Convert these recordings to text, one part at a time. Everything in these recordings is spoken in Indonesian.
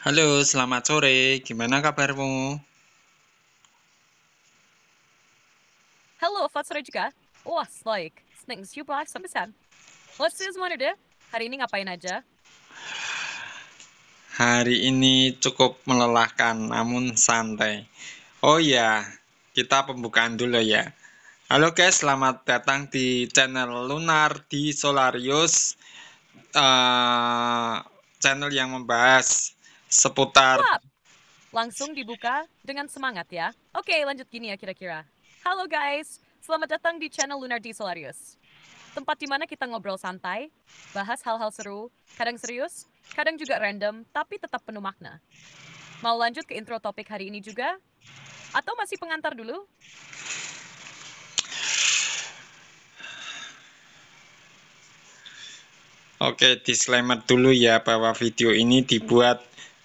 Halo, selamat sore. Gimana kabarmu? Halo, selamat sore juga. Wah, baik. Senang jumpa sampean. Let's see semuanya deh. Hari ini ngapain aja? Hari ini cukup melelahkan, namun santai. Oh ya, kita pembukaan dulu ya. Halo guys, selamat datang di channel Lunar di Solarius, eh, channel yang membahas seputar. Wah, langsung dibuka dengan semangat ya. Oke, lanjut gini ya kira-kira. Halo guys, selamat datang di channel Lunar di Solarius. Tempat di mana kita ngobrol santai, bahas hal-hal seru, kadang serius, kadang juga random, tapi tetap penuh makna. Mau lanjut ke intro topik hari ini juga? Atau masih pengantar dulu? Oke, disclaimer dulu ya bahwa video ini dibuat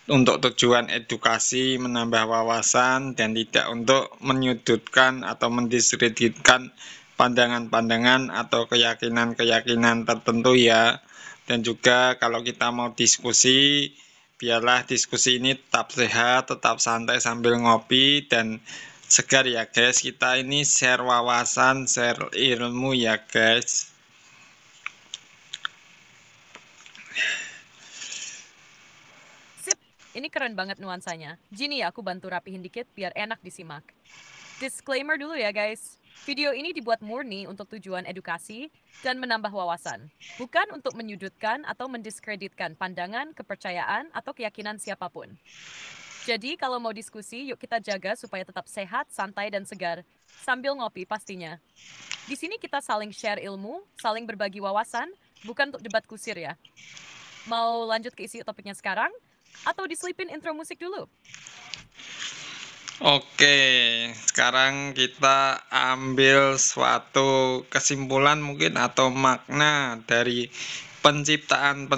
untuk tujuan edukasi, menambah wawasan, dan tidak untuk menyudutkan atau mendiskreditkan pandangan-pandangan atau keyakinan-keyakinan tertentu ya. Dan juga kalau kita mau diskusi, biarlah diskusi ini tetap sehat, tetap santai sambil ngopi, dan segar ya guys. Kita ini share wawasan, share ilmu ya guys. Sip, ini keren banget nuansanya. Gini ya, aku bantu rapihin dikit biar enak disimak. Disclaimer dulu ya guys. Video ini dibuat murni untuk tujuan edukasi dan menambah wawasan. Bukan untuk menyudutkan atau mendiskreditkan pandangan, kepercayaan, atau keyakinan siapapun. Jadi kalau mau diskusi, yuk kita jaga supaya tetap sehat, santai, dan segar. Sambil ngopi pastinya. Di sini kita saling share ilmu, saling berbagi wawasan, bukan untuk debat kusir ya. Mau lanjut ke isi topiknya sekarang? Atau diselipin intro musik dulu? Oke, sekarang kita ambil suatu kesimpulan mungkin atau makna dari penciptaan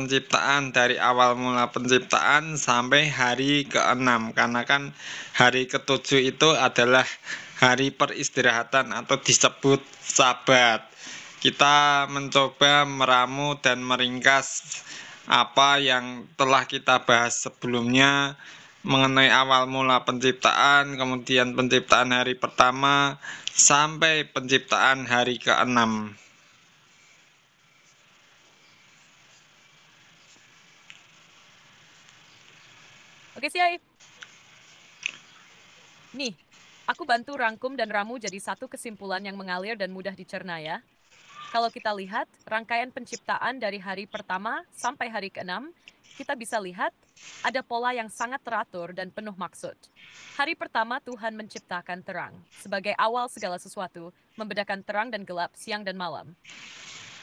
dari awal mula penciptaan sampai hari ke-6. Karena kan hari ke-7 itu adalah hari peristirahatan atau disebut Sabat. Kita mencoba meramu dan meringkas apa yang telah kita bahas sebelumnya mengenai awal mula penciptaan, kemudian penciptaan hari pertama, sampai penciptaan hari ke-6. Oke, Siai. Nih, aku bantu rangkum dan ramu jadi satu kesimpulan yang mengalir dan mudah dicerna ya. Kalau kita lihat rangkaian penciptaan dari hari pertama sampai hari ke-6, kita bisa lihat ada pola yang sangat teratur dan penuh maksud. Hari pertama Tuhan menciptakan terang sebagai awal segala sesuatu, membedakan terang dan gelap, siang dan malam.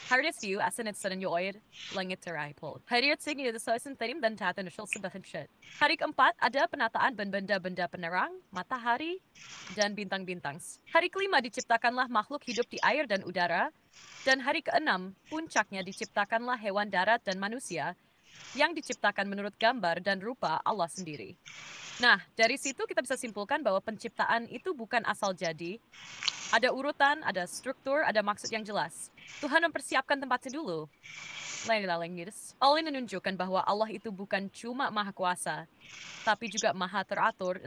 Hardest view asan at sudden yoid, langit terai pol. Hari signi the sosin tarim dan tatan usul sebahan shit. Hari keempat ada penataan benda-benda penerang, matahari, dan bintang-bintang. Hari kelima diciptakanlah makhluk hidup di air dan udara, dan hari keenam puncaknya diciptakanlah hewan darat dan manusia yang diciptakan menurut gambar dan rupa Allah sendiri. Nah, dari situ kita bisa simpulkan bahwa penciptaan itu bukan asal jadi, ada urutan, ada struktur, ada maksud yang jelas. Tuhan mempersiapkan tempatnya dulu. Allah menunjukkan bahwa Allah itu bukan cuma maha kuasa, tapi juga maha teratur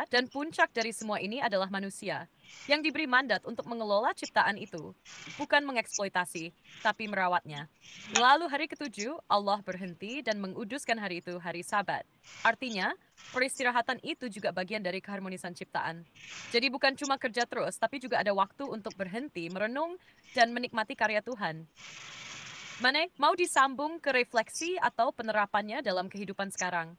dan puncak dari semua ini adalah manusia yang diberi mandat untuk mengelola ciptaan itu, bukan mengeksploitasi, tapi merawatnya. Lalu hari ketujuh, Allah berhenti dan menguduskan hari itu hari Sabat. Artinya, peristirahatan itu juga bagian dari keharmonisan ciptaan. Jadi bukan cuma kerja terus, tapi juga ada waktu untuk berhenti, merenung, dan menikmati karya Tuhan. Mane, mau disambung ke refleksi atau penerapannya dalam kehidupan sekarang?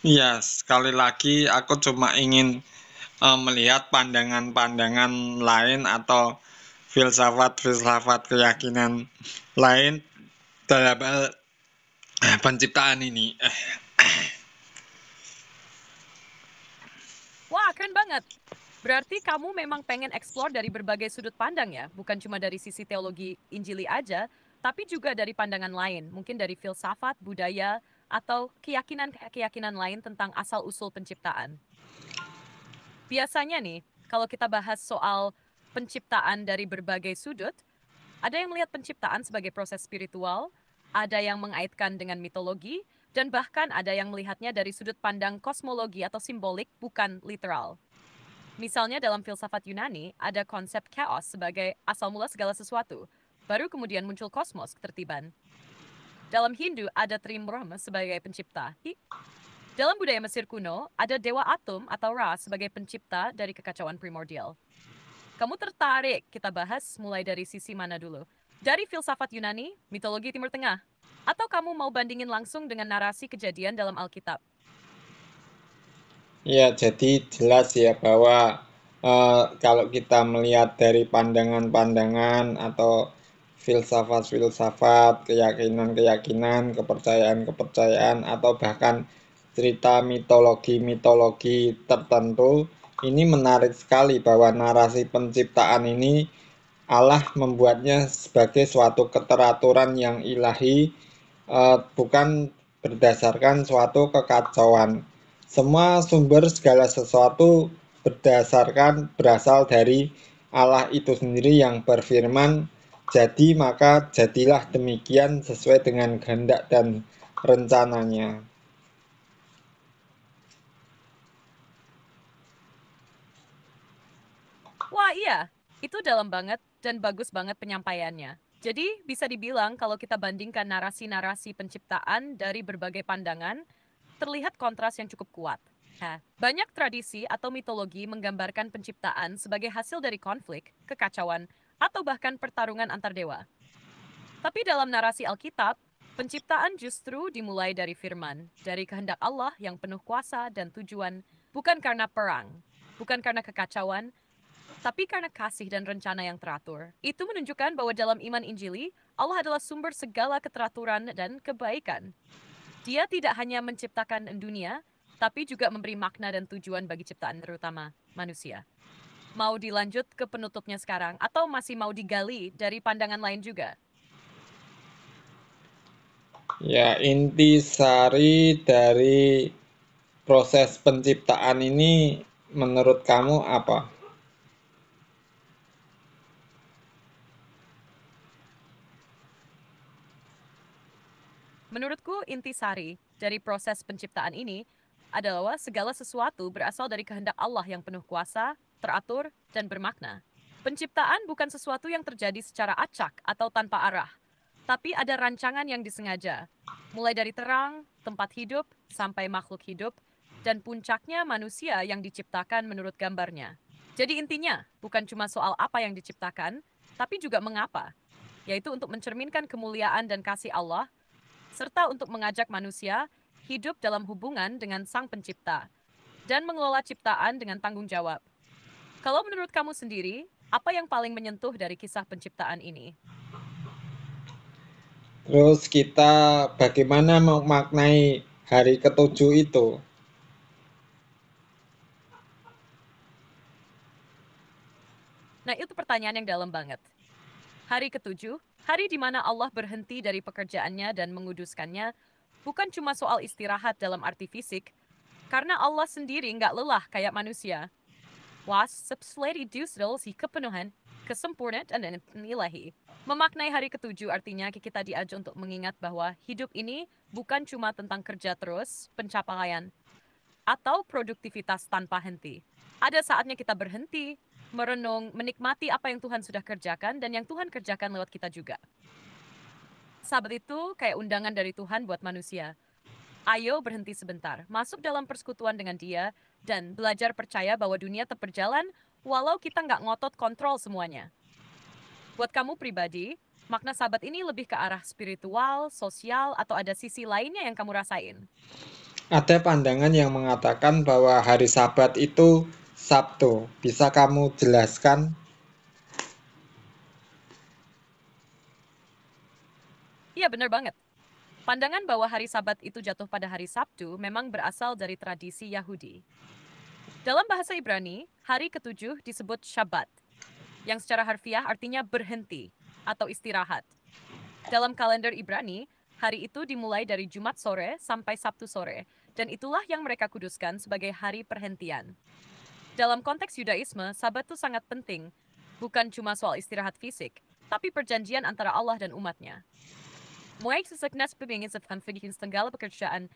Ya, sekali lagi aku cuma ingin melihat pandangan-pandangan lain atau filsafat-filsafat keyakinan lain dalam penciptaan ini. Wah, keren banget. Berarti kamu memang pengen explore dari berbagai sudut pandang ya, bukan cuma dari sisi teologi Injili aja, tapi juga dari pandangan lain, mungkin dari filsafat, budaya, atau keyakinan-keyakinan lain tentang asal-usul penciptaan. Biasanya nih, kalau kita bahas soal penciptaan dari berbagai sudut, Ada yang melihat penciptaan sebagai proses spiritual, ada yang mengaitkan dengan mitologi, dan bahkan ada yang melihatnya dari sudut pandang kosmologi atau simbolik, bukan literal. Misalnya dalam filsafat Yunani, ada konsep chaos sebagai asal mula segala sesuatu, baru kemudian muncul kosmos, ketertiban. Dalam Hindu, ada Trimurma sebagai pencipta. Dalam budaya Mesir kuno, ada dewa atom atau Ra sebagai pencipta dari kekacauan primordial. Kamu tertarik kita bahas mulai dari sisi mana dulu? Dari filsafat Yunani, mitologi Timur Tengah? Atau kamu mau bandingin langsung dengan narasi kejadian dalam Alkitab? Ya, jadi jelas ya bahwa kalau kita melihat dari pandangan-pandangan atau filsafat-filsafat, keyakinan-keyakinan, kepercayaan-kepercayaan, atau bahkan cerita mitologi-mitologi tertentu, ini menarik sekali bahwa narasi penciptaan ini Allah membuatnya sebagai suatu keteraturan yang ilahi, bukan berdasarkan suatu kekacauan. Semua sumber segala sesuatu berasal dari Allah itu sendiri yang berfirman, jadi maka jadilah demikian sesuai dengan kehendak dan rencananya. Wah iya, itu dalam banget dan bagus banget penyampaiannya. Jadi bisa dibilang kalau kita bandingkan narasi-narasi penciptaan dari berbagai pandangan, terlihat kontras yang cukup kuat. Banyak tradisi atau mitologi menggambarkan penciptaan sebagai hasil dari konflik, kekacauan, atau bahkan pertarungan antar dewa. Tapi dalam narasi Alkitab, penciptaan justru dimulai dari firman, dari kehendak Allah yang penuh kuasa dan tujuan, bukan karena perang, bukan karena kekacauan, tapi karena kasih dan rencana yang teratur. Itu menunjukkan bahwa dalam iman Injili, Allah adalah sumber segala keteraturan dan kebaikan. Dia tidak hanya menciptakan dunia, tapi juga memberi makna dan tujuan bagi ciptaan terutama manusia. Mau dilanjut ke penutupnya sekarang atau masih mau digali dari pandangan lain juga? Ya, inti sari dari proses penciptaan ini menurut kamu apa? Menurutku, intisari dari proses penciptaan ini adalah segala sesuatu berasal dari kehendak Allah yang penuh kuasa, teratur, dan bermakna. Penciptaan bukan sesuatu yang terjadi secara acak atau tanpa arah, tapi ada rancangan yang disengaja, mulai dari terang, tempat hidup, sampai makhluk hidup, dan puncaknya manusia yang diciptakan menurut gambarnya. Jadi intinya, bukan cuma soal apa yang diciptakan, tapi juga mengapa, yaitu untuk mencerminkan kemuliaan dan kasih Allah serta untuk mengajak manusia hidup dalam hubungan dengan Sang Pencipta dan mengelola ciptaan dengan tanggung jawab. Kalau menurut kamu sendiri, apa yang paling menyentuh dari kisah penciptaan ini? Terus kita bagaimana memaknai hari ketujuh itu? Nah, itu pertanyaan yang dalam banget. Hari ketujuh, hari di mana Allah berhenti dari pekerjaannya dan menguduskannya, bukan cuma soal istirahat dalam arti fisik, karena Allah sendiri nggak lelah kayak manusia. Wasps dusel si kepenuhan, kesempurnaan dan ilahi. Memaknai hari ketujuh artinya kita diajak untuk mengingat bahwa hidup ini bukan cuma tentang kerja terus, pencapaian, atau produktivitas tanpa henti. Ada saatnya kita berhenti, merenung, menikmati apa yang Tuhan sudah kerjakan dan yang Tuhan kerjakan lewat kita juga. Sabat itu kayak undangan dari Tuhan buat manusia. Ayo berhenti sebentar, masuk dalam persekutuan dengan dia, dan belajar percaya bahwa dunia tetap berjalan walau kita nggak ngotot kontrol semuanya. Buat kamu pribadi, makna sabat ini lebih ke arah spiritual, sosial, atau ada sisi lainnya yang kamu rasain? Ada pandangan yang mengatakan bahwa hari Sabat itu Sabtu. Bisa kamu jelaskan? Iya, benar banget. Pandangan bahwa hari Sabat itu jatuh pada hari Sabtu memang berasal dari tradisi Yahudi. Dalam bahasa Ibrani, hari ketujuh disebut Shabbat, yang secara harfiah artinya berhenti atau istirahat. Dalam kalender Ibrani, hari itu dimulai dari Jumat sore sampai Sabtu sore, dan itulah yang mereka kuduskan sebagai hari perhentian. Dalam konteks Yudaisme, Sabat itu sangat penting, bukan cuma soal istirahat fisik, tapi perjanjian antara Allah dan umatnya. Mulai sesegnas pembengisan segala pekerjaan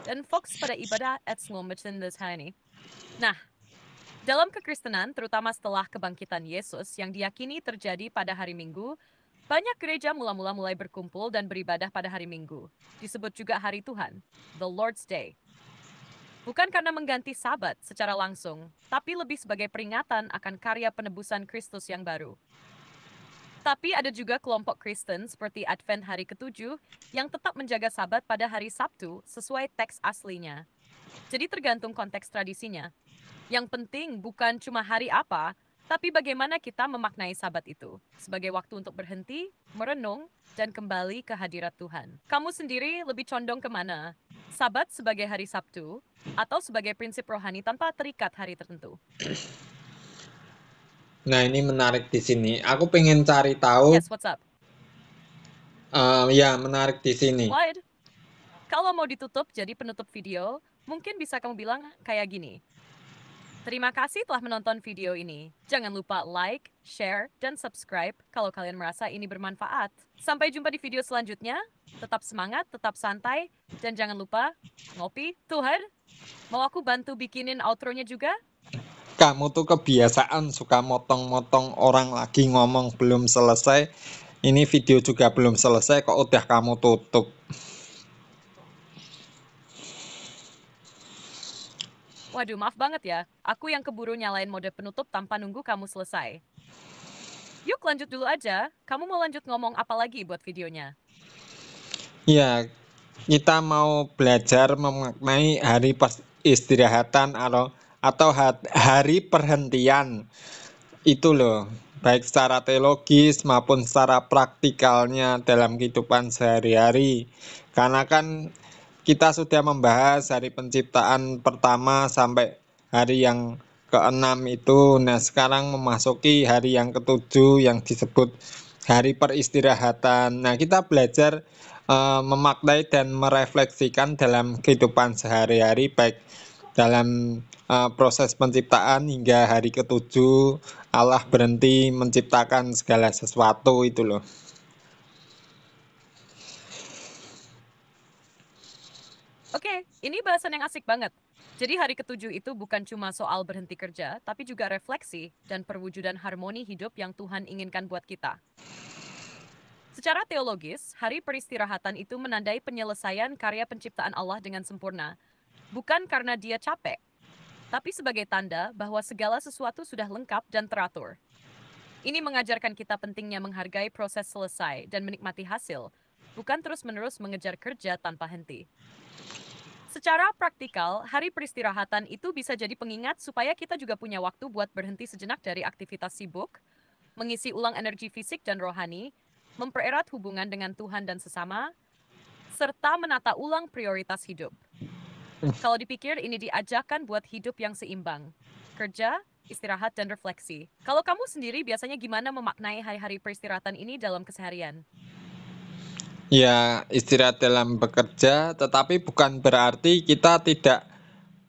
dan fokus pada ibadah at selamatan ini. Nah, dalam kekristenan, terutama setelah kebangkitan Yesus yang diyakini terjadi pada hari Minggu, banyak gereja mulai berkumpul dan beribadah pada hari Minggu. Disebut juga hari Tuhan, the Lord's Day. Bukan karena mengganti Sabat secara langsung, tapi lebih sebagai peringatan akan karya penebusan Kristus yang baru. Tapi ada juga kelompok Kristen seperti Advent hari ke-7 yang tetap menjaga Sabat pada hari Sabtu sesuai teks aslinya. Jadi tergantung konteks tradisinya. Yang penting bukan cuma hari apa, tapi bagaimana kita memaknai Sabat itu sebagai waktu untuk berhenti, merenung, dan kembali ke hadirat Tuhan. Kamu sendiri lebih condong kemana? Sabat sebagai hari Sabtu atau sebagai prinsip rohani tanpa terikat hari tertentu? Nah, ini menarik di sini. Aku pengen cari tahu. Yes, what's up? Ya, menarik di sini. Wide. Kalau mau ditutup jadi penutup video, mungkin bisa kamu bilang kayak gini. Terima kasih telah menonton video ini. Jangan lupa like, share, dan subscribe kalau kalian merasa ini bermanfaat. Sampai jumpa di video selanjutnya. Tetap semangat, tetap santai, dan jangan lupa ngopi. Tuhan, mau aku bantu bikinin outro-nya juga? Kamu tuh kebiasaan suka motong-motong orang lagi ngomong belum selesai. Ini video juga belum selesai kok udah kamu tutup. Waduh, maaf banget ya. Aku yang keburu nyalain mode penutup tanpa nunggu kamu selesai. Yuk lanjut dulu aja. Kamu mau lanjut ngomong apa lagi buat videonya? Ya, kita mau belajar memaknai hari istirahatan atau hari perhentian. Itu loh, baik secara teologis maupun secara praktikalnya dalam kehidupan sehari-hari. Karena kan kita sudah membahas hari penciptaan pertama sampai hari yang ke-6 itu. Nah, sekarang memasuki hari yang ke-7 yang disebut hari peristirahatan. Nah, kita belajar memaknai dan merefleksikan dalam kehidupan sehari-hari, baik dalam proses penciptaan hingga hari ke-7 Allah berhenti menciptakan segala sesuatu itu loh. Oke, ini bahasan yang asik banget. Jadi hari ke-7 itu bukan cuma soal berhenti kerja, tapi juga refleksi dan perwujudan harmoni hidup yang Tuhan inginkan buat kita. Secara teologis, hari peristirahatan itu menandai penyelesaian karya penciptaan Allah dengan sempurna. Bukan karena dia capek, tapi sebagai tanda bahwa segala sesuatu sudah lengkap dan teratur. Ini mengajarkan kita pentingnya menghargai proses selesai dan menikmati hasil, bukan terus-menerus mengejar kerja tanpa henti. Secara praktikal, hari peristirahatan itu bisa jadi pengingat supaya kita juga punya waktu buat berhenti sejenak dari aktivitas sibuk, mengisi ulang energi fisik dan rohani, mempererat hubungan dengan Tuhan dan sesama, serta menata ulang prioritas hidup. Kalau dipikir, ini diajarkan buat hidup yang seimbang. Kerja, istirahat, dan refleksi. Kalau kamu sendiri biasanya gimana memaknai hari-hari peristirahatan ini dalam keseharian? Ya, istirahat dalam bekerja, tetapi bukan berarti kita tidak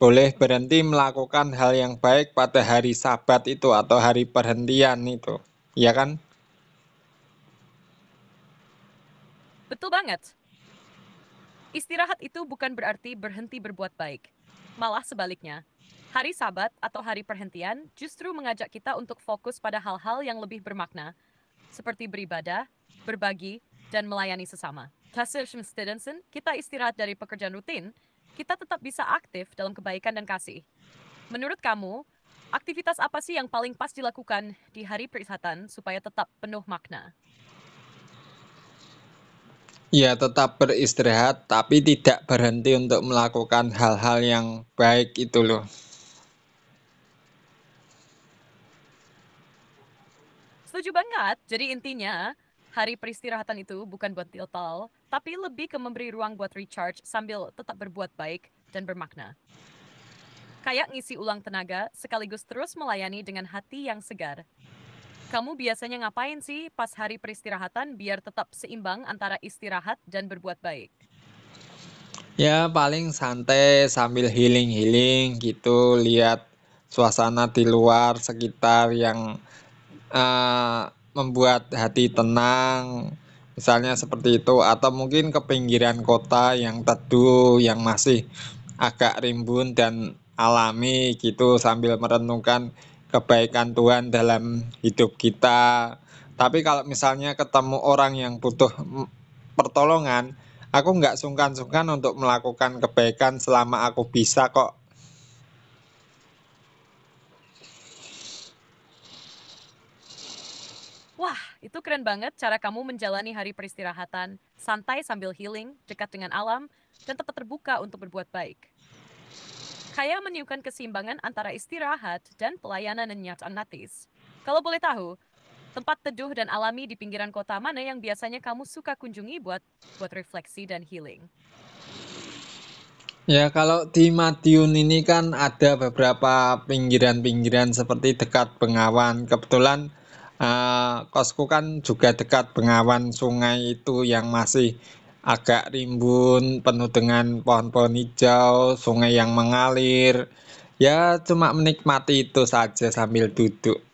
boleh berhenti melakukan hal yang baik pada hari Sabat itu atau hari perhentian itu. Ya kan? Betul banget. Istirahat itu bukan berarti berhenti berbuat baik. Malah sebaliknya. Hari Sabat atau hari perhentian justru mengajak kita untuk fokus pada hal-hal yang lebih bermakna, seperti beribadah, berbagi, dan melayani sesama. Hasil Stevenson, kita istirahat dari pekerjaan rutin, kita tetap bisa aktif dalam kebaikan dan kasih. Menurut kamu, aktivitas apa sih yang paling pas dilakukan di hari peristirahatan supaya tetap penuh makna? Ya, tetap beristirahat, tapi tidak berhenti untuk melakukan hal-hal yang baik itu loh. Setuju banget. Jadi intinya, hari peristirahatan itu bukan buat total, tapi lebih ke memberi ruang buat recharge sambil tetap berbuat baik dan bermakna. Kayak ngisi ulang tenaga sekaligus terus melayani dengan hati yang segar. Kamu biasanya ngapain sih pas hari peristirahatan biar tetap seimbang antara istirahat dan berbuat baik? Ya, paling santai sambil healing-healing gitu, lihat suasana di luar sekitar yang membuat hati tenang, misalnya seperti itu, atau mungkin ke pinggiran kota yang teduh, yang masih agak rimbun dan alami gitu, sambil merenungkan kebaikan Tuhan dalam hidup kita. Tapi kalau misalnya ketemu orang yang butuh pertolongan, aku nggak sungkan-sungkan untuk melakukan kebaikan selama aku bisa kok. Wah, itu keren banget cara kamu menjalani hari peristirahatan, santai sambil healing, dekat dengan alam, dan tetap terbuka untuk berbuat baik. Kayak menunjukkan keseimbangan antara istirahat dan pelayanan yang nyata. Kalau boleh tahu, tempat teduh dan alami di pinggiran kota mana yang biasanya kamu suka kunjungi buat refleksi dan healing? Ya, kalau di Madiun ini kan ada beberapa pinggiran-pinggiran seperti dekat Bengawan. Kebetulan kosku kan juga dekat Bengawan, sungai itu yang masih agak rimbun, penuh dengan pohon-pohon hijau, sungai yang mengalir. Ya, cuma menikmati itu saja sambil duduk.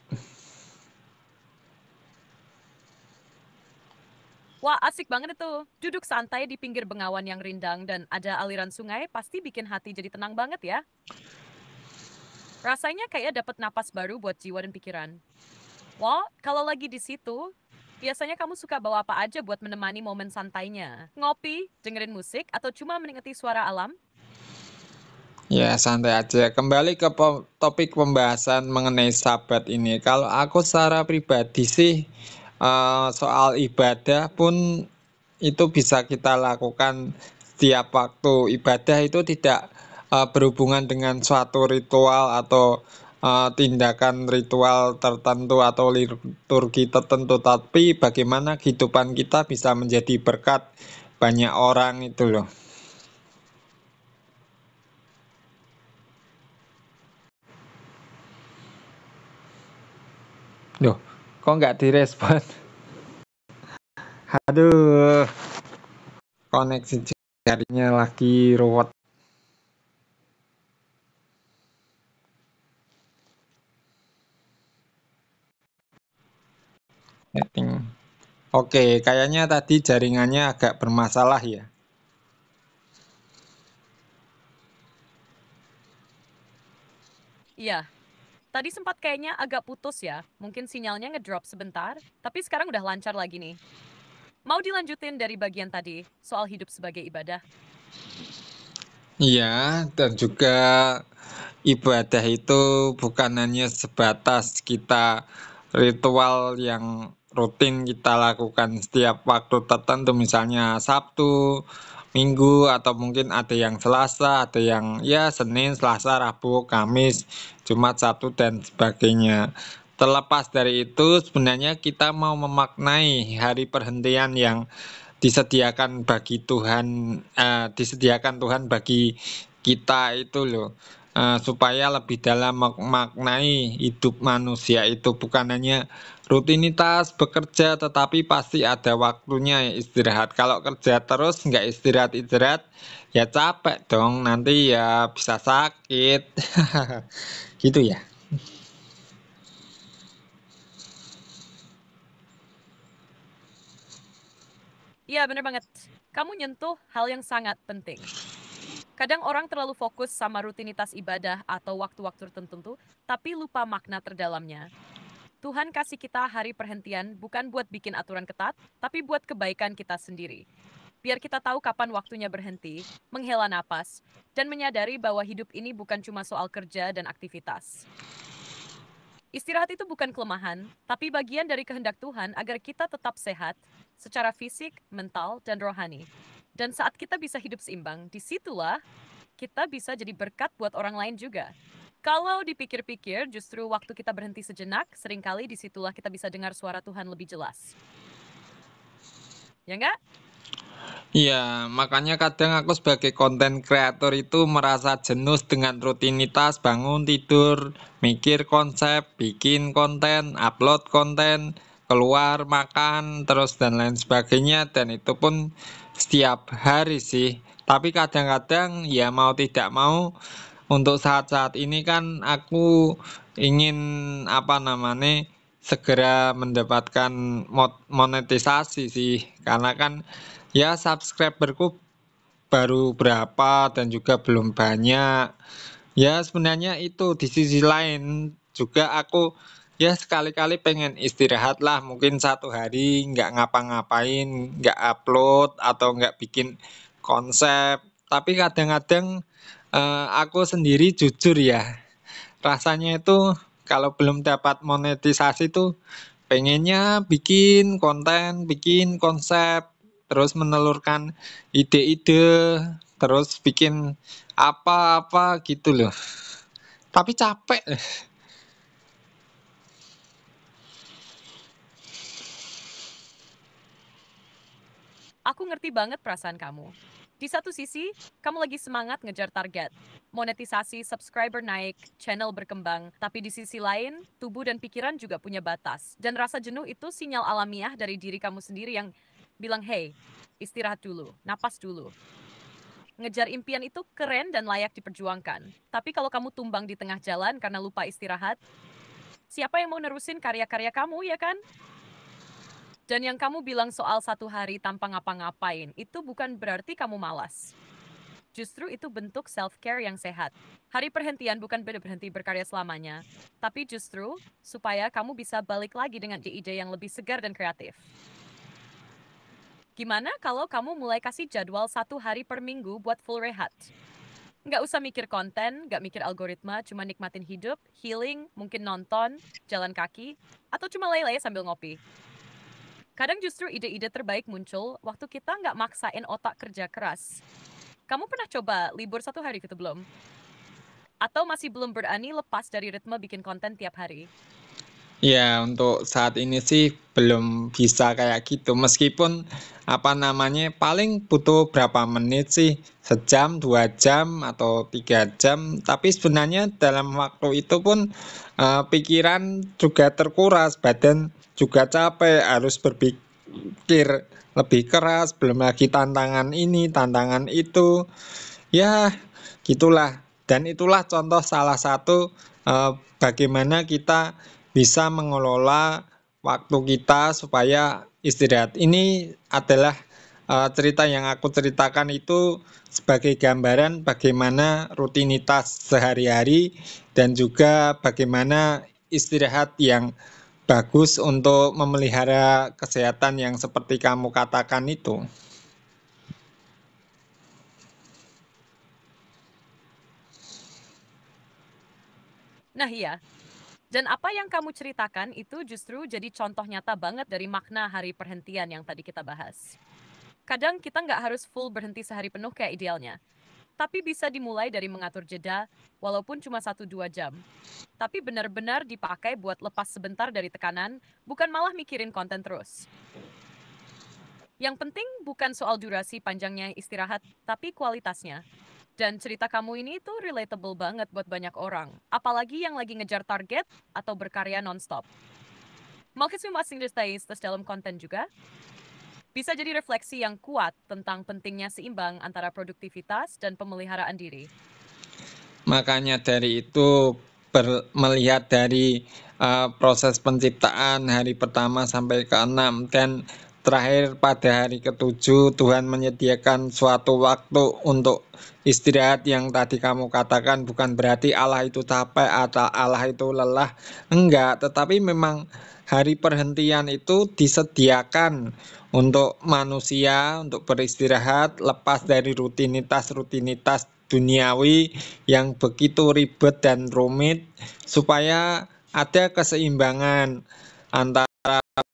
Wah, asik banget itu. Duduk santai di pinggir bengawan yang rindang dan ada aliran sungai pasti bikin hati jadi tenang banget ya. Rasanya kayak dapat napas baru buat jiwa dan pikiran. Wah, kalau lagi di situ, biasanya kamu suka bawa apa aja buat menemani momen santainya? Ngopi, dengerin musik, atau cuma menikmati suara alam? Ya, santai aja. Kembali ke topik pembahasan mengenai Sabat ini. Kalau aku secara pribadi sih, soal ibadah pun itu bisa kita lakukan setiap waktu. Ibadah itu tidak berhubungan dengan suatu ritual atau tindakan ritual tertentu atau liturgi tertentu, tapi bagaimana kehidupan kita bisa menjadi berkat banyak orang itu loh. Loh, kok nggak direspon? Aduh, koneksi jarinya lagi ruwet. Setting. Oke, kayaknya tadi jaringannya agak bermasalah ya. Iya, tadi sempat kayaknya agak putus ya. Mungkin sinyalnya ngedrop sebentar, tapi sekarang udah lancar lagi nih. Mau dilanjutin dari bagian tadi, soal hidup sebagai ibadah? Iya, dan juga ibadah itu bukan hanya sebatas kita ritual yang rutin kita lakukan setiap waktu tertentu, misalnya Sabtu, Minggu, atau mungkin ada yang Selasa, ada yang ya Senin, Selasa, Rabu, Kamis, Jumat, Sabtu, dan sebagainya. Terlepas dari itu, sebenarnya kita mau memaknai hari perhentian yang disediakan Tuhan bagi kita itu loh, supaya lebih dalam memaknai hidup manusia itu bukan hanya rutinitas bekerja, tetapi pasti ada waktunya istirahat. Kalau kerja terus nggak istirahat-istirahat, ya capek dong, nanti ya bisa sakit. Gitu ya. Iya, bener banget. Kamu nyentuh hal yang sangat penting. Kadang orang terlalu fokus sama rutinitas ibadah atau waktu-waktu tertentu, tapi lupa makna terdalamnya. Tuhan kasih kita hari perhentian bukan buat bikin aturan ketat, tapi buat kebaikan kita sendiri. Biar kita tahu kapan waktunya berhenti, menghela napas, dan menyadari bahwa hidup ini bukan cuma soal kerja dan aktivitas. Istirahat itu bukan kelemahan, tapi bagian dari kehendak Tuhan agar kita tetap sehat secara fisik, mental, dan rohani. Dan saat kita bisa hidup seimbang, disitulah kita bisa jadi berkat buat orang lain juga. Kalau dipikir-pikir, justru waktu kita berhenti sejenak, seringkali disitulah kita bisa dengar suara Tuhan lebih jelas. Ya enggak? Iya, makanya kadang aku sebagai konten kreator itu merasa jenuh dengan rutinitas bangun tidur, mikir konsep, bikin konten, upload konten, keluar makan, terus dan lain sebagainya, dan itu pun setiap hari sih. Tapi kadang-kadang ya mau tidak mau untuk saat-saat ini kan aku ingin apa namanya segera mendapatkan monetisasi sih, karena kan ya subscriberku baru berapa dan juga belum banyak. Ya sebenarnya itu di sisi lain juga aku ya sekali-kali pengen istirahat lah, mungkin satu hari nggak ngapa-ngapain, nggak upload atau nggak bikin konsep. Tapi kadang-kadang aku sendiri jujur ya, rasanya itu kalau belum dapat monetisasi tuh pengennya bikin konten, bikin konsep, terus menelurkan ide-ide, terus bikin apa-apa gitu loh. Tapi capek. Aku ngerti banget perasaan kamu. Di satu sisi, kamu lagi semangat ngejar target. Monetisasi subscriber naik, channel berkembang, tapi di sisi lain, tubuh dan pikiran juga punya batas. Dan rasa jenuh itu sinyal alamiah dari diri kamu sendiri yang bilang, hey, istirahat dulu, napas dulu. Ngejar impian itu keren dan layak diperjuangkan. Tapi kalau kamu tumbang di tengah jalan karena lupa istirahat, siapa yang mau nerusin karya-karya kamu, ya kan? Dan yang kamu bilang soal satu hari tanpa ngapa-ngapain, itu bukan berarti kamu malas. Justru itu bentuk self-care yang sehat. Hari perhentian bukan berhenti berkarya selamanya, tapi justru supaya kamu bisa balik lagi dengan ide-ide yang lebih segar dan kreatif. Gimana kalau kamu mulai kasih jadwal satu hari per minggu buat full rehat? Nggak usah mikir konten, nggak mikir algoritma, cuma nikmatin hidup, healing, mungkin nonton, jalan kaki, atau cuma leleh sambil ngopi. Kadang justru ide-ide terbaik muncul waktu kita nggak maksain otak kerja keras. Kamu pernah coba libur satu hari gitu belum? Atau masih belum berani lepas dari ritme bikin konten tiap hari? Ya, untuk saat ini sih belum bisa kayak gitu. Meskipun apa namanya paling butuh berapa menit sih, sejam, 2 jam atau 3 jam. Tapi sebenarnya dalam waktu itu pun pikiran juga terkuras, badan juga capek, harus berpikir lebih keras. Belum lagi tantangan ini, tantangan itu. Ya, gitulah. Dan itulah contoh salah satu bagaimana kita bisa mengelola waktu kita supaya istirahat. Ini adalah cerita yang aku ceritakan itu sebagai gambaran bagaimana rutinitas sehari-hari dan juga bagaimana istirahat yang bagus untuk memelihara kesehatan yang seperti kamu katakan itu. Nah iya, dan apa yang kamu ceritakan itu justru jadi contoh nyata banget dari makna hari perhentian yang tadi kita bahas. Kadang kita nggak harus full berhenti sehari penuh kayak idealnya. Tapi bisa dimulai dari mengatur jeda, walaupun cuma 1-2 jam. Tapi benar-benar dipakai buat lepas sebentar dari tekanan, bukan malah mikirin konten terus. Yang penting bukan soal durasi panjangnya istirahat, tapi kualitasnya. Dan cerita kamu ini tuh relatable banget buat banyak orang, apalagi yang lagi ngejar target atau berkarya nonstop. Mau masing terus dalam konten juga? Bisa jadi refleksi yang kuat tentang pentingnya seimbang antara produktivitas dan pemeliharaan diri. Makanya dari itu melihat dari proses penciptaan hari pertama sampai ke-6 dan terakhir pada hari ke-7 Tuhan menyediakan suatu waktu untuk istirahat yang tadi kamu katakan bukan berarti Allah itu capek atau Allah itu lelah, enggak, tetapi memang hari perhentian itu disediakan untuk manusia untuk beristirahat lepas dari rutinitas-rutinitas duniawi yang begitu ribet dan rumit supaya ada keseimbangan antara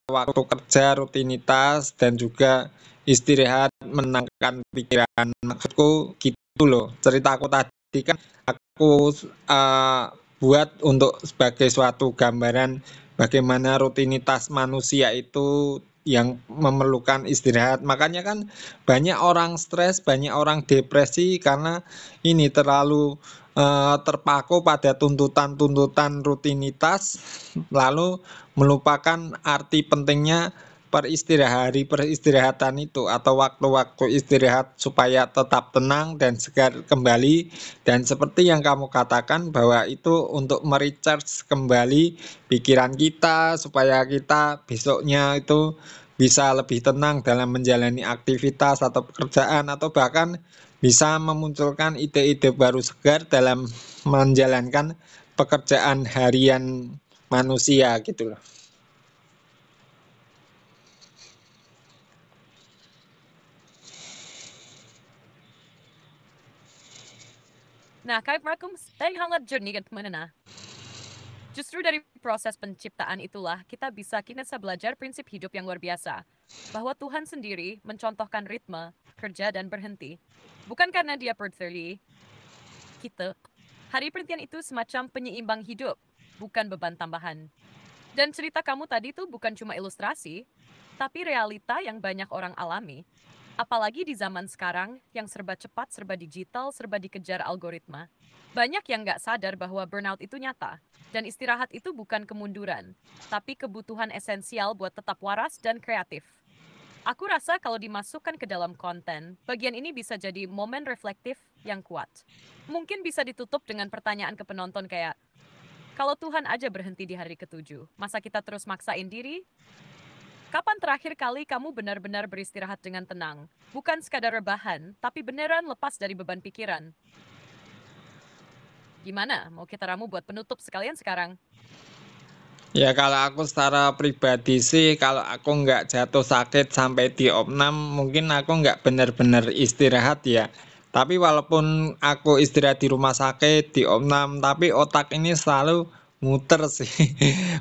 waktu kerja rutinitas dan juga istirahat menenangkan pikiran. Maksudku gitu loh, cerita aku tadi kan aku buat untuk sebagai suatu gambaran bagaimana rutinitas manusia itu yang memerlukan istirahat. Makanya kan banyak orang stres, banyak orang depresi karena ini terlalu terpaku pada tuntutan-tuntutan rutinitas lalu melupakan arti pentingnya peristirahatan itu atau waktu-waktu istirahat supaya tetap tenang dan segar kembali, dan seperti yang kamu katakan bahwa itu untuk merecharge kembali pikiran kita supaya kita besoknya itu bisa lebih tenang dalam menjalani aktivitas atau pekerjaan, atau bahkan bisa memunculkan ide-ide baru segar dalam menjalankan pekerjaan harian manusia gitu loh. Nah, kait merakum yang hangat jernih kan mana? Justru dari proses penciptaan itulah kita bisa kinesa belajar prinsip hidup yang luar biasa. Bahwa Tuhan sendiri mencontohkan ritme, kerja, dan berhenti. Bukan karena dia peduli kita. Hari perhentian itu semacam penyeimbang hidup, bukan beban tambahan. Dan cerita kamu tadi tuh bukan cuma ilustrasi, tapi realita yang banyak orang alami. Apalagi di zaman sekarang yang serba cepat, serba digital, serba dikejar algoritma. Banyak yang nggak sadar bahwa burnout itu nyata. Dan istirahat itu bukan kemunduran, tapi kebutuhan esensial buat tetap waras dan kreatif. Aku rasa kalau dimasukkan ke dalam konten, bagian ini bisa jadi momen reflektif yang kuat. Mungkin bisa ditutup dengan pertanyaan ke penonton kayak, kalau Tuhan aja berhenti di hari ke-7, masa kita terus maksain diri? Kapan terakhir kali kamu benar-benar beristirahat dengan tenang? Bukan sekadar rebahan, tapi beneran lepas dari beban pikiran. Gimana? Mau kita ramu buat penutup sekalian sekarang? Ya kalau aku secara pribadi sih, kalau aku nggak jatuh sakit sampai diopnam, mungkin aku nggak benar-benar istirahat ya. Tapi walaupun aku istirahat di rumah sakit, diopnam, tapi otak ini selalu muter sih.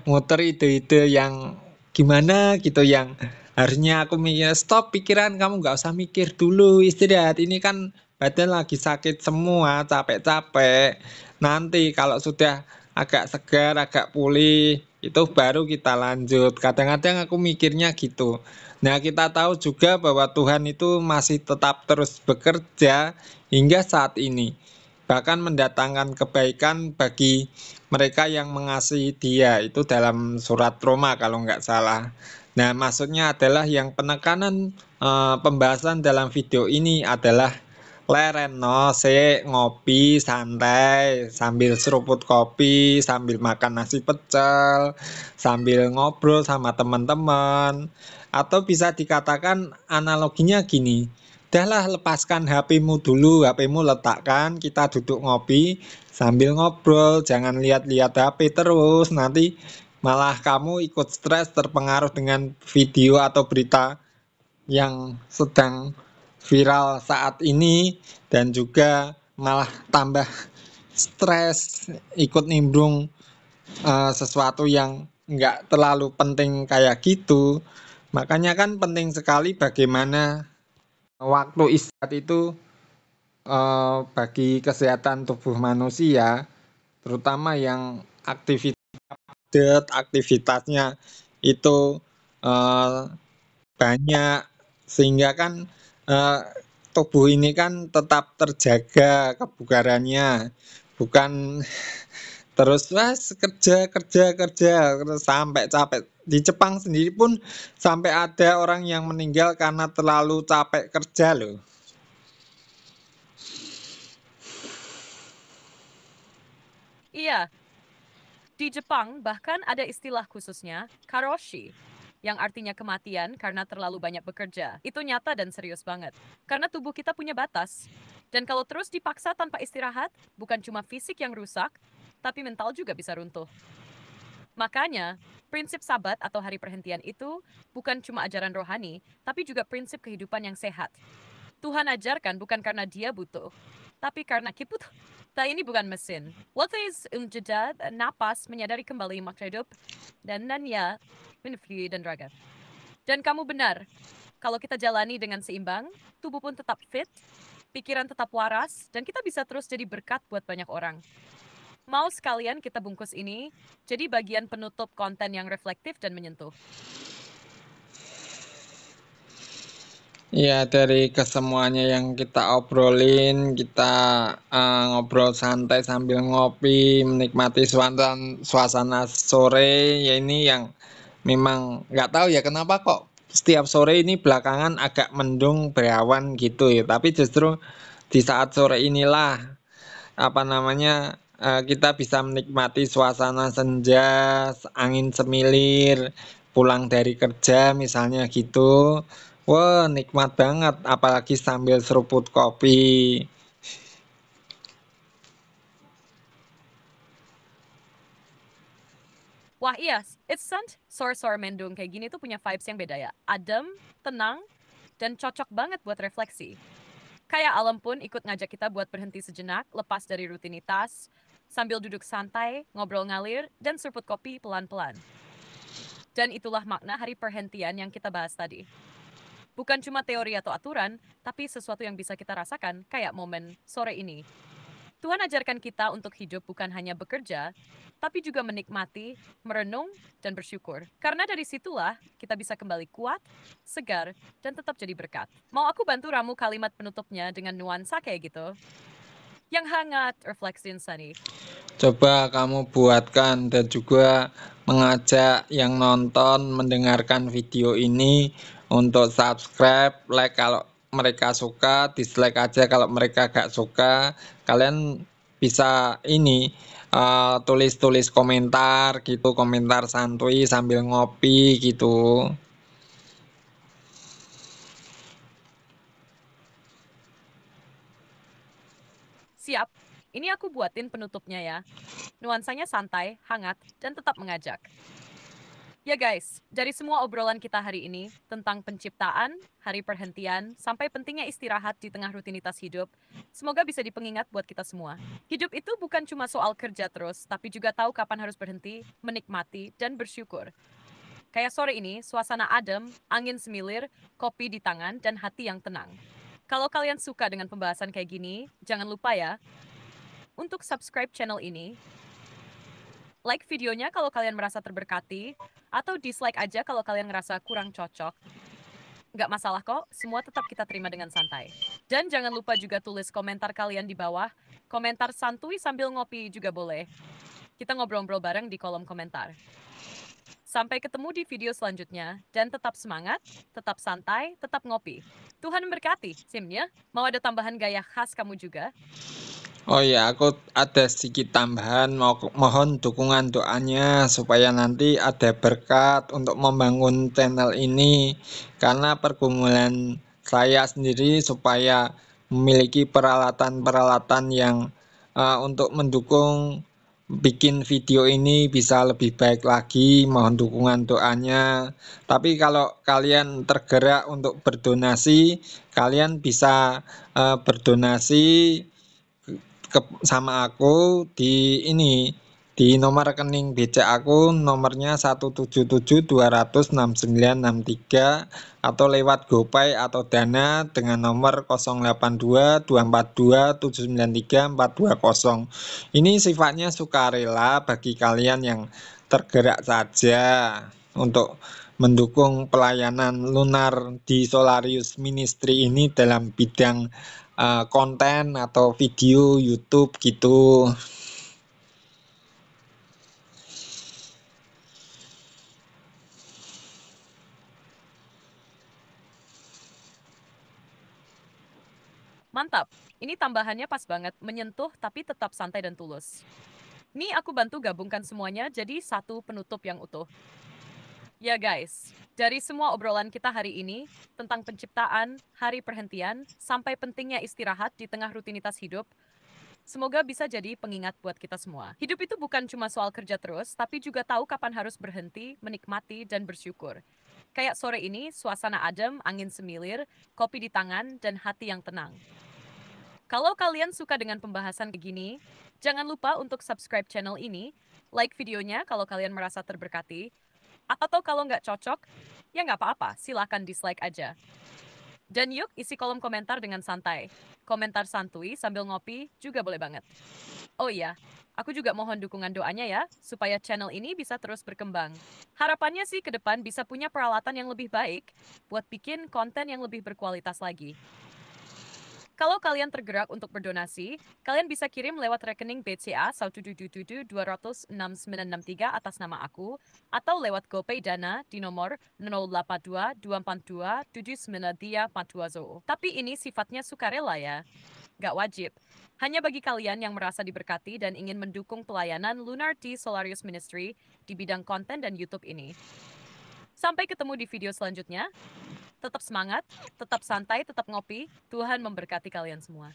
Muter ide-ide yang gimana gitu, yang harusnya aku mikir, stop pikiran, kamu nggak usah mikir dulu, istirahat. Ini kan badan lagi sakit semua, capek-capek. Nanti kalau sudah agak segar, agak pulih, itu baru kita lanjut. Kadang-kadang aku mikirnya gitu. Nah, kita tahu juga bahwa Tuhan itu masih tetap terus bekerja hingga saat ini. Bahkan mendatangkan kebaikan bagi mereka yang mengasihi Dia. Itu dalam surat Roma kalau nggak salah. Nah, maksudnya adalah yang penekanan pembahasan dalam video ini adalah leren no, ngopi santai sambil seruput kopi, sambil makan nasi pecel, sambil ngobrol sama teman-teman. Atau bisa dikatakan analoginya gini, udahlah lepaskan HP-mu dulu, HP-mu letakkan, kita duduk ngopi sambil ngobrol, jangan lihat-lihat HP terus, nanti malah kamu ikut stres terpengaruh dengan video atau berita yang sedang viral saat ini, dan juga malah tambah stres, ikut nimbrung sesuatu yang nggak terlalu penting kayak gitu. Makanya kan penting sekali bagaimana waktu istirahat itu bagi kesehatan tubuh manusia, terutama yang aktivitasnya itu eh, banyak, sehingga kan eh, tubuh ini kan tetap terjaga kebugarannya, bukan terus kerja kerja kerja terus sampai capek. Di Jepang sendiri pun sampai ada orang yang meninggal karena terlalu capek kerja loh. Iya, di Jepang bahkan ada istilah khususnya karoshi, yang artinya kematian karena terlalu banyak bekerja. Itu nyata dan serius banget. Karena tubuh kita punya batas. Dan kalau terus dipaksa tanpa istirahat, bukan cuma fisik yang rusak, tapi mental juga bisa runtuh. Makanya, prinsip sabat atau hari perhentian itu bukan cuma ajaran rohani, tapi juga prinsip kehidupan yang sehat. Tuhan ajarkan bukan karena dia butuh, tapi karena kita butuh. Kita ini bukan mesin. Waktu jeda, napas, menyadari kembali makna hidup, dan nanya, menefri dan raga. Dan kamu benar, kalau kita jalani dengan seimbang, tubuh pun tetap fit, pikiran tetap waras, dan kita bisa terus jadi berkat buat banyak orang. Mau sekalian kita bungkus ini jadi bagian penutup konten yang reflektif dan menyentuh. Ya, dari kesemuanya yang kita obrolin, kita ngobrol santai sambil ngopi, menikmati suasana sore, ya ini yang memang nggak tahu ya kenapa kok setiap sore ini belakangan agak mendung berawan gitu ya, tapi justru di saat sore inilah kita bisa menikmati suasana senja, angin semilir, pulang dari kerja misalnya gitu. Wah, nikmat banget, apalagi sambil seruput kopi. Wah iya, it's sun, sore-sore mendung kayak gini tuh punya vibes yang beda ya. Adem, tenang, dan cocok banget buat refleksi. Kayak alam pun ikut ngajak kita buat berhenti sejenak, lepas dari rutinitas, sambil duduk santai, ngobrol ngalir, dan seruput kopi pelan-pelan. Dan itulah makna hari perhentian yang kita bahas tadi. Bukan cuma teori atau aturan, tapi sesuatu yang bisa kita rasakan kayak momen sore ini. Tuhan ajarkan kita untuk hidup bukan hanya bekerja, tapi juga menikmati, merenung, dan bersyukur. Karena dari situlah kita bisa kembali kuat, segar, dan tetap jadi berkat. Mau aku bantu ramu kalimat penutupnya dengan nuansa kayak gitu? Yang hangat, refleksi insani. Coba kamu buatkan dan juga mengajak yang nonton mendengarkan video ini untuk subscribe, like kalau mereka suka, dislike aja kalau mereka gak suka. Kalian bisa tulis-tulis komentar gitu, komentar santuy sambil ngopi gitu. Siap, ini aku buatin penutupnya ya. Nuansanya santai, hangat, dan tetap mengajak. Ya guys, dari semua obrolan kita hari ini tentang penciptaan, hari perhentian, sampai pentingnya istirahat di tengah rutinitas hidup, semoga bisa dipengingat buat kita semua. Hidup itu bukan cuma soal kerja terus, tapi juga tahu kapan harus berhenti, menikmati, dan bersyukur. Kayak sore ini, suasana adem, angin semilir, kopi di tangan, dan hati yang tenang. Kalau kalian suka dengan pembahasan kayak gini, jangan lupa ya, untuk subscribe channel ini, like videonya kalau kalian merasa terberkati, atau dislike aja kalau kalian ngerasa kurang cocok. Nggak masalah kok, semua tetap kita terima dengan santai. Dan jangan lupa juga tulis komentar kalian di bawah. Komentar santuy sambil ngopi juga boleh. Kita ngobrol-ngobrol bareng di kolom komentar. Sampai ketemu di video selanjutnya, dan tetap semangat, tetap santai, tetap ngopi. Tuhan memberkati, Simnya. Mau ada tambahan gaya khas kamu juga? Oh ya, aku ada sedikit tambahan, mohon dukungan doanya supaya nanti ada berkat untuk membangun channel ini, karena pergumulan saya sendiri supaya memiliki peralatan-peralatan yang untuk mendukung bikin video ini bisa lebih baik lagi, mohon dukungan doanya. Tapi kalau kalian tergerak untuk berdonasi, kalian bisa berdonasi sama aku di nomor rekening BCA aku, nomornya 177 200 6963, atau lewat GoPay atau Dana dengan nomor 082 242 793 420. Ini sifatnya sukarela bagi kalian yang tergerak saja untuk mendukung pelayanan Lunar di Solarius Ministry ini dalam bidang konten atau video YouTube gitu. Mantap. Ini tambahannya pas banget, menyentuh tapi tetap santai dan tulus. Nih aku bantu gabungkan semuanya jadi satu penutup yang utuh. Ya guys, dari semua obrolan kita hari ini tentang penciptaan, hari perhentian, sampai pentingnya istirahat di tengah rutinitas hidup, semoga bisa jadi pengingat buat kita semua. Hidup itu bukan cuma soal kerja terus, tapi juga tahu kapan harus berhenti, menikmati, dan bersyukur. Kayak sore ini, suasana adem, angin semilir, kopi di tangan, dan hati yang tenang. Kalau kalian suka dengan pembahasan begini, jangan lupa untuk subscribe channel ini, like videonya kalau kalian merasa terberkati, atau kalau nggak cocok, ya nggak apa-apa, silahkan dislike aja. Dan yuk isi kolom komentar dengan santai. Komentar santuy sambil ngopi juga boleh banget. Oh iya, aku juga mohon dukungan doanya ya, supaya channel ini bisa terus berkembang. Harapannya sih ke depan bisa punya peralatan yang lebih baik buat bikin konten yang lebih berkualitas lagi. Kalau kalian tergerak untuk berdonasi, kalian bisa kirim lewat rekening BCA 177206963 atas nama aku, atau lewat GoPay Dana di nomor 082242793420. Tapi ini sifatnya sukarela ya, nggak wajib. Hanya bagi kalian yang merasa diberkati dan ingin mendukung pelayanan Lunar T Solarius Ministry di bidang konten dan YouTube ini. Sampai ketemu di video selanjutnya. Tetap semangat, tetap santai, tetap ngopi. Tuhan memberkati kalian semua.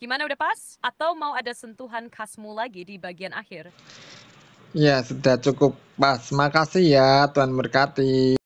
Gimana, udah pas? Atau mau ada sentuhan khasmu lagi di bagian akhir? Ya, sudah cukup pas. Makasih ya, Tuhan berkati.